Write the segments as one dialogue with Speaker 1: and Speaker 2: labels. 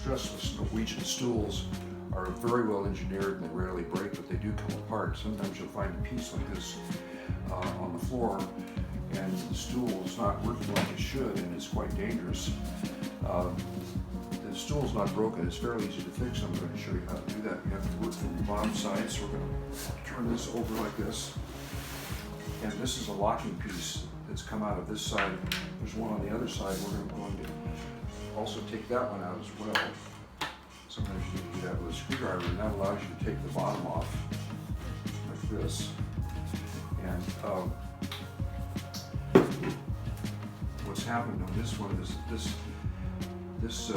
Speaker 1: Stressless Norwegian stools are very well engineered and they rarely break, but they do come apart. Sometimes you'll find a piece like this on the floor and the stool is not working like it should, and it's quite dangerous. The stool is not broken, it's fairly easy to fix. I'm going to show you how to do that. You have to work from the bottom side, so we're going to turn this over like this. And this is a locking piece that's come out of this side. There's one on the other side. We're going to also take that one out as well. Sometimes you need to do that with a screwdriver, and that allows you to take the bottom off like this. And what's happened on this one is this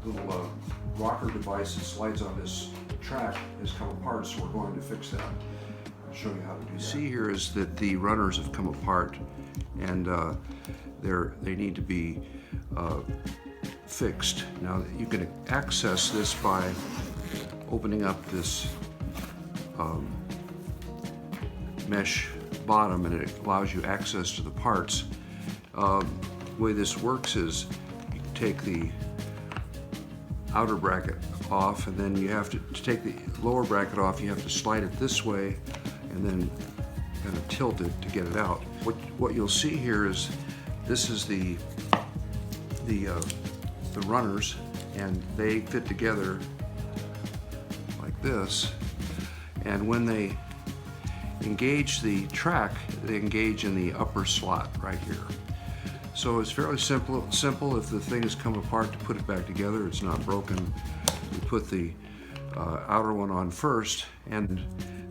Speaker 1: little rocker device that slides on this track has come apart, so we're going to fix that. I'll show you how to do that. What you see here is that the runners have come apart, and they need to be fixed. Now you can access this by opening up this mesh bottom, and it allows you access to the parts. The way this works is you take the outer bracket off, and then you have to take the lower bracket off. You have to slide it this way and then kind of tilt it to get it out. What you'll see here is this is the runners, and they fit together like this, and when they engage the track, they engage in the upper slot right here. So it's fairly simple. If the thing has come apart, to put it back together, it's not broken. We put the outer one on first, and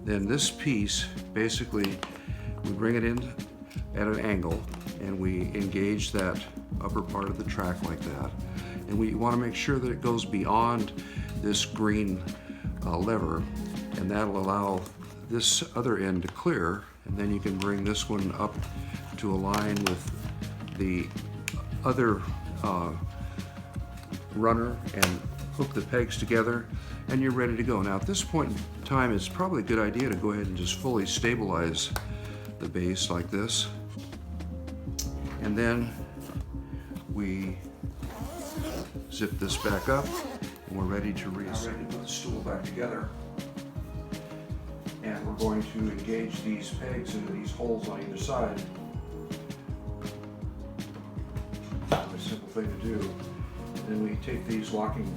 Speaker 1: then this piece, basically, we bring it in at an angle, and we engage that upper part of the track like that. And we want to make sure that it goes beyond this green lever, and that'll allow this other end to clear, and then you can bring this one up to align with the other runner and hook the pegs together, and you're ready to go. Now at this point in time, it's probably a good idea to go ahead and just fully stabilize the base like this, and then we zip this back up, and we're ready to put the stool back together. And we're going to engage these pegs into these holes on either side. A simple thing to do. Then we take these locking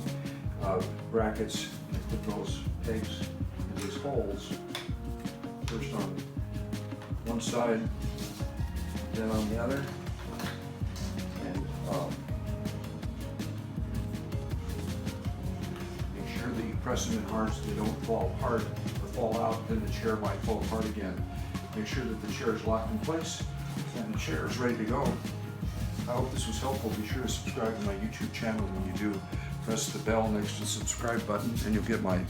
Speaker 1: brackets and put those pegs in these holes. First on one side, then on the other. And make sure that you press them in hard so they don't fall apart or fall out, then the chair might fall apart again. Make sure that the chair is locked in place and the chair is ready to go. I hope this was helpful. Be sure to subscribe to my YouTube channel. When you do, press the bell next to the subscribe button and you'll get my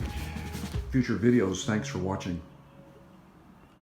Speaker 1: future videos. Thanks for watching.